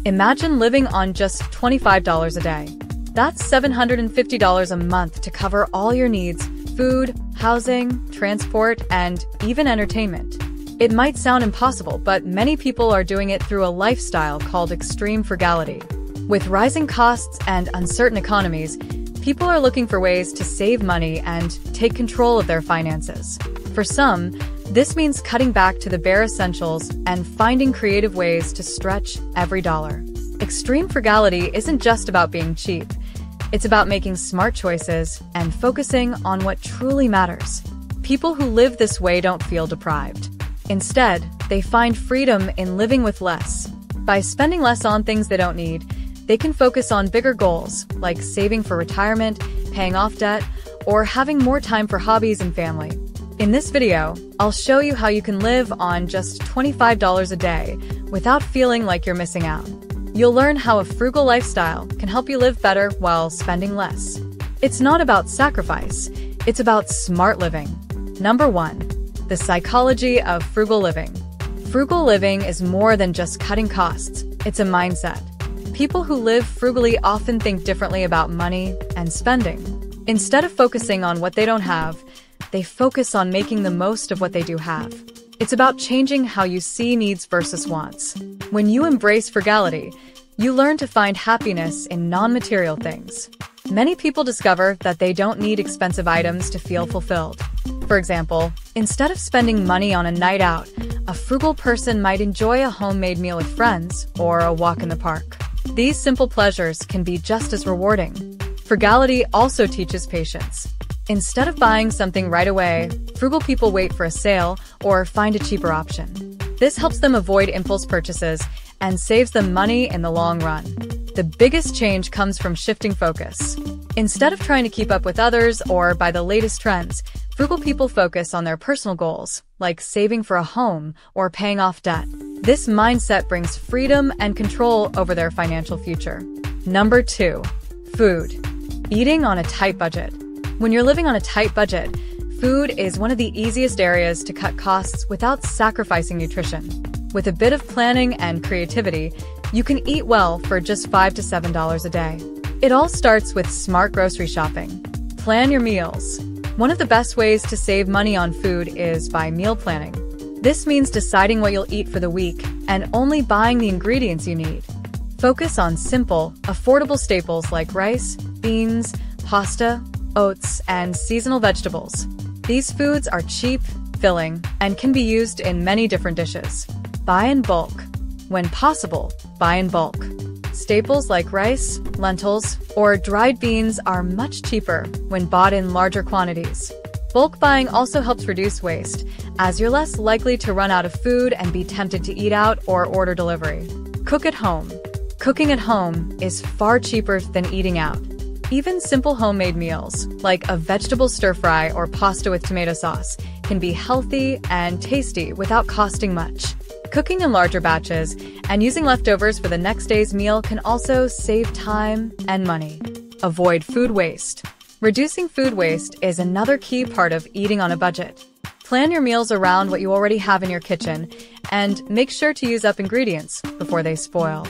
Imagine living on just $25 a day. That's $750 a month to cover all your needs: food, housing, transport, and even entertainment. It might sound impossible, but many people are doing it through a lifestyle called extreme frugality. With rising costs and uncertain economies, people are looking for ways to save money and take control of their finances. For some, this means cutting back to the bare essentials and finding creative ways to stretch every dollar. Extreme frugality isn't just about being cheap. It's about making smart choices and focusing on what truly matters. People who live this way don't feel deprived. Instead, they find freedom in living with less. By spending less on things they don't need, they can focus on bigger goals, like saving for retirement, paying off debt, or having more time for hobbies and family. In this video, I'll show you how you can live on just $25 a day without feeling like you're missing out. You'll learn how a frugal lifestyle can help you live better while spending less. It's not about sacrifice, it's about smart living. Number 1. The psychology of frugal living. Frugal living is more than just cutting costs, it's a mindset. People who live frugally often think differently about money and spending. Instead of focusing on what they don't have, they focus on making the most of what they do have. It's about changing how you see needs versus wants. When you embrace frugality, you learn to find happiness in non-material things. Many people discover that they don't need expensive items to feel fulfilled. For example, instead of spending money on a night out, a frugal person might enjoy a homemade meal with friends or a walk in the park. These simple pleasures can be just as rewarding. Frugality also teaches patience. Instead of buying something right away, frugal people wait for a sale or find a cheaper option. This helps them avoid impulse purchases and saves them money in the long run. The biggest change comes from shifting focus. Instead of trying to keep up with others or by the latest trends, frugal people focus on their personal goals, like saving for a home or paying off debt. This mindset brings freedom and control over their financial future. Number 2. Food. Eating on a tight budget. When you're living on a tight budget, food is one of the easiest areas to cut costs without sacrificing nutrition. With a bit of planning and creativity, you can eat well for just $5 to $7 a day. It all starts with smart grocery shopping. Plan your meals. One of the best ways to save money on food is by meal planning. This means deciding what you'll eat for the week and only buying the ingredients you need. Focus on simple, affordable staples like rice, beans, pasta, oats, and seasonal vegetables. These foods are cheap, filling, and can be used in many different dishes. Buy in bulk. When possible, buy in bulk. Staples like rice, lentils, or dried beans are much cheaper when bought in larger quantities. Bulk buying also helps reduce waste, as you're less likely to run out of food and be tempted to eat out or order delivery. Cook at home. Cooking at home is far cheaper than eating out. Even simple homemade meals, like a vegetable stir-fry or pasta with tomato sauce, can be healthy and tasty without costing much. Cooking in larger batches and using leftovers for the next day's meal can also save time and money. Avoid food waste. Reducing food waste is another key part of eating on a budget. Plan your meals around what you already have in your kitchen and make sure to use up ingredients before they spoil.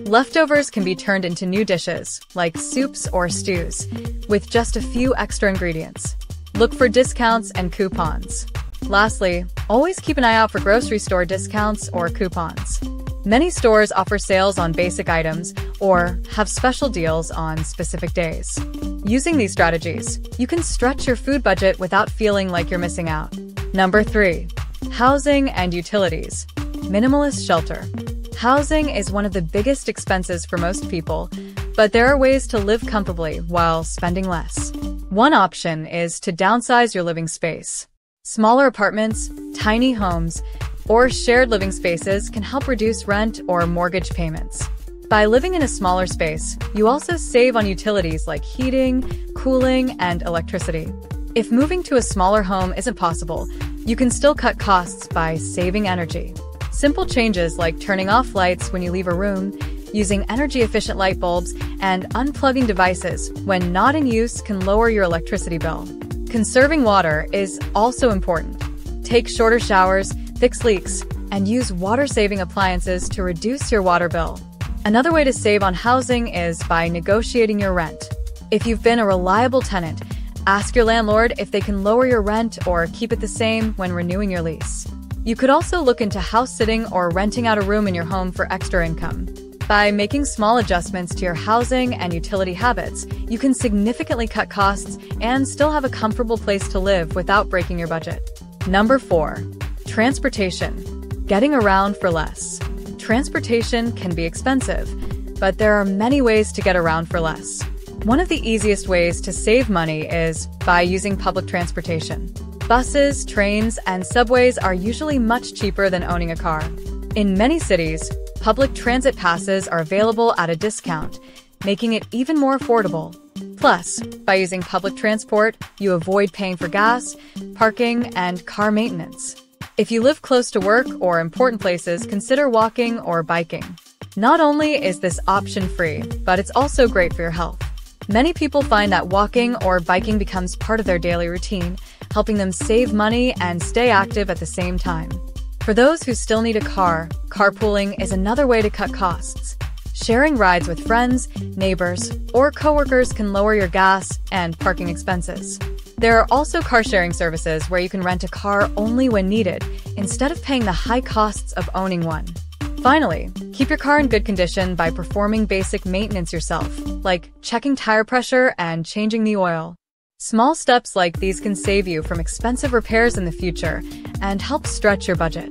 Leftovers can be turned into new dishes, like soups or stews, with just a few extra ingredients. Look for discounts and coupons. Lastly, always keep an eye out for grocery store discounts or coupons. Many stores offer sales on basic items or have special deals on specific days. Using these strategies, you can stretch your food budget without feeling like you're missing out. Number 3. Housing and utilities. Minimalist shelter. Housing is one of the biggest expenses for most people, but there are ways to live comfortably while spending less. One option is to downsize your living space. Smaller apartments, tiny homes, or shared living spaces can help reduce rent or mortgage payments. By living in a smaller space, you also save on utilities like heating, cooling, and electricity. If moving to a smaller home isn't possible, you can still cut costs by saving energy. Simple changes like turning off lights when you leave a room, using energy-efficient light bulbs, and unplugging devices when not in use can lower your electricity bill. Conserving water is also important. Take shorter showers, fix leaks, and use water-saving appliances to reduce your water bill. Another way to save on housing is by negotiating your rent. If you've been a reliable tenant, ask your landlord if they can lower your rent or keep it the same when renewing your lease. You could also look into house sitting or renting out a room in your home for extra income. By making small adjustments to your housing and utility habits, you can significantly cut costs and still have a comfortable place to live without breaking your budget. Number 4. Transportation. Getting around for less. Transportation can be expensive, but there are many ways to get around for less. One of the easiest ways to save money is by using public transportation. Buses, trains, and subways are usually much cheaper than owning a car. In many cities, public transit passes are available at a discount, making it even more affordable. Plus, by using public transport, you avoid paying for gas, parking, and car maintenance. If you live close to work or important places, consider walking or biking. Not only is this option free, but it's also great for your health. Many people find that walking or biking becomes part of their daily routine, helping them save money and stay active at the same time. For those who still need a car, carpooling is another way to cut costs. Sharing rides with friends, neighbors, or coworkers can lower your gas and parking expenses. There are also car-sharing services where you can rent a car only when needed, instead of paying the high costs of owning one. Finally, keep your car in good condition by performing basic maintenance yourself, like checking tire pressure and changing the oil. Small steps like these can save you from expensive repairs in the future and help stretch your budget.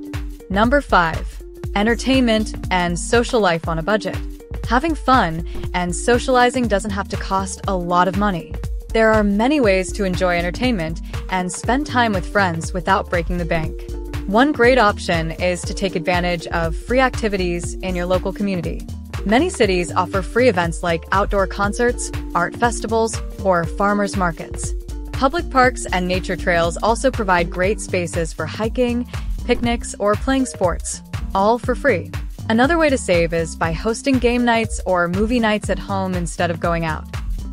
Number 5. Entertainment and social life on a budget. Having fun and socializing doesn't have to cost a lot of money. There are many ways to enjoy entertainment and spend time with friends without breaking the bank. One great option is to take advantage of free activities in your local community. Many cities offer free events like outdoor concerts, art festivals, or farmers markets. Public parks and nature trails also provide great spaces for hiking, picnics, or playing sports, all for free. Another way to save is by hosting game nights or movie nights at home instead of going out.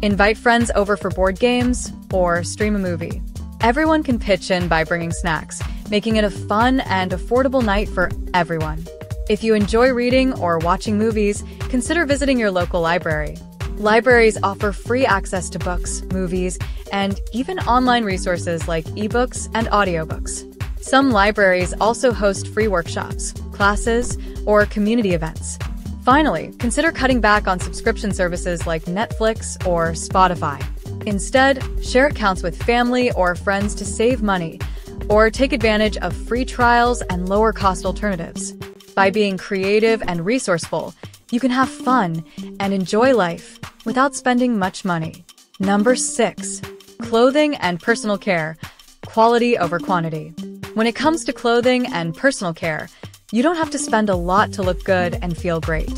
Invite friends over for board games or stream a movie. Everyone can pitch in by bringing snacks, making it a fun and affordable night for everyone. If you enjoy reading or watching movies, consider visiting your local library. Libraries offer free access to books, movies, and even online resources like ebooks and audiobooks. Some libraries also host free workshops, classes, or community events. Finally, consider cutting back on subscription services like Netflix or Spotify. Instead, share accounts with family or friends to save money, or take advantage of free trials and lower-cost alternatives. By being creative and resourceful, you can have fun and enjoy life without spending much money. Number 6. Clothing and personal care. Quality over quantity. When it comes to clothing and personal care, you don't have to spend a lot to look good and feel great.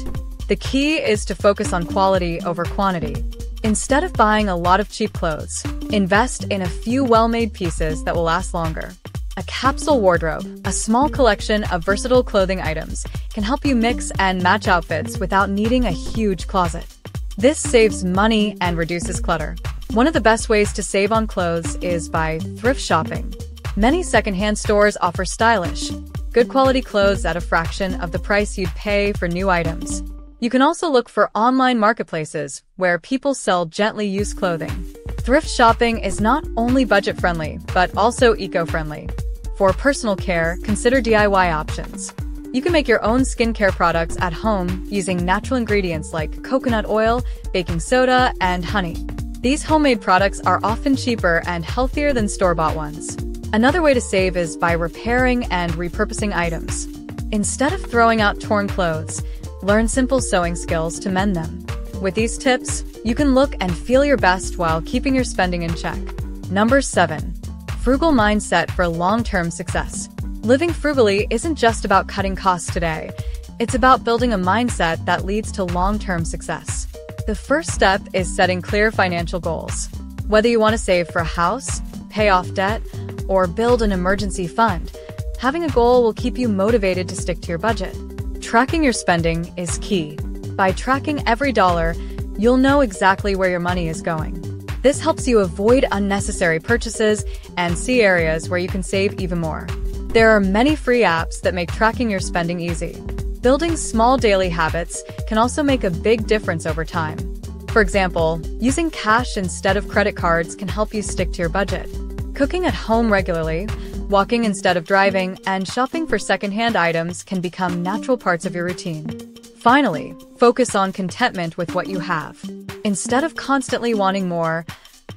The key is to focus on quality over quantity. Instead of buying a lot of cheap clothes, invest in a few well-made pieces that will last longer. A capsule wardrobe, a small collection of versatile clothing items, can help you mix and match outfits without needing a huge closet. This saves money and reduces clutter. One of the best ways to save on clothes is by thrift shopping. Many secondhand stores offer stylish, good quality clothes at a fraction of the price you'd pay for new items. You can also look for online marketplaces where people sell gently used clothing. Thrift shopping is not only budget-friendly, but also eco-friendly. For personal care, consider DIY options. You can make your own skincare products at home using natural ingredients like coconut oil, baking soda, and honey. These homemade products are often cheaper and healthier than store-bought ones. Another way to save is by repairing and repurposing items. Instead of throwing out torn clothes, learn simple sewing skills to mend them. With these tips, you can look and feel your best while keeping your spending in check. Number 7. Frugal Mindset for long-term success. Living frugally isn't just about cutting costs today. It's about building a mindset that leads to long-term success. The first step is setting clear financial goals. Whether you want to save for a house, pay off debt, or build an emergency fund, having a goal will keep you motivated to stick to your budget. Tracking your spending is key. By tracking every dollar, you'll know exactly where your money is going. This helps you avoid unnecessary purchases and see areas where you can save even more. There are many free apps that make tracking your spending easy. Building small daily habits can also make a big difference over time. For example, using cash instead of credit cards can help you stick to your budget. Cooking at home regularly, walking instead of driving, and shopping for secondhand items can become natural parts of your routine. Finally, focus on contentment with what you have. Instead of constantly wanting more,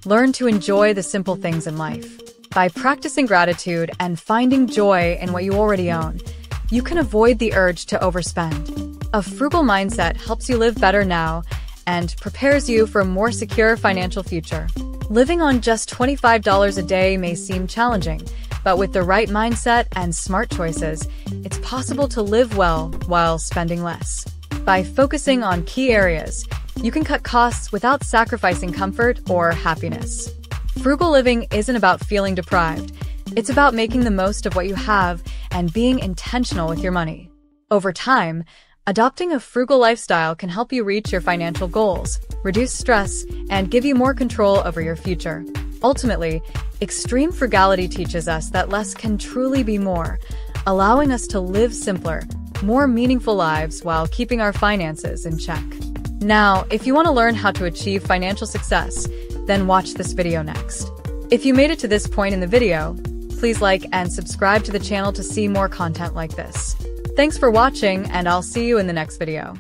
learn to enjoy the simple things in life. By practicing gratitude and finding joy in what you already own, you can avoid the urge to overspend. A frugal mindset helps you live better now and prepares you for a more secure financial future. Living on just $25 a day may seem challenging, but with the right mindset and smart choices, it's possible to live well while spending less. By focusing on key areas, you can cut costs without sacrificing comfort or happiness. Frugal living isn't about feeling deprived. It's about making the most of what you have and being intentional with your money. Over time, adopting a frugal lifestyle can help you reach your financial goals, reduce stress, and give you more control over your future. Ultimately, extreme frugality teaches us that less can truly be more, allowing us to live simpler, more meaningful lives while keeping our finances in check. Now, if you want to learn how to achieve financial success, then watch this video next. If you made it to this point in the video, please like and subscribe to the channel to see more content like this. Thanks for watching, and I'll see you in the next video.